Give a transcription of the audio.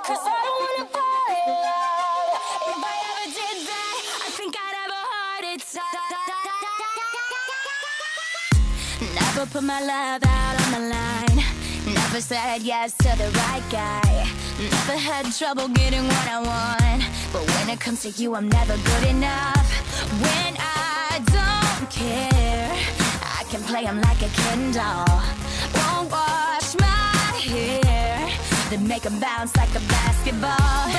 'cause I don't wanna fall in love. If I ever did that, I think I'd have a heart attack. Never put my love out on the line. Never said yes to the right guy. Never had trouble getting what I want. But when it comes to you, I'm never good enough. When I don't care, I can play him like a Ken doll. Won't wash my hair, then make him bounce like a basketball. But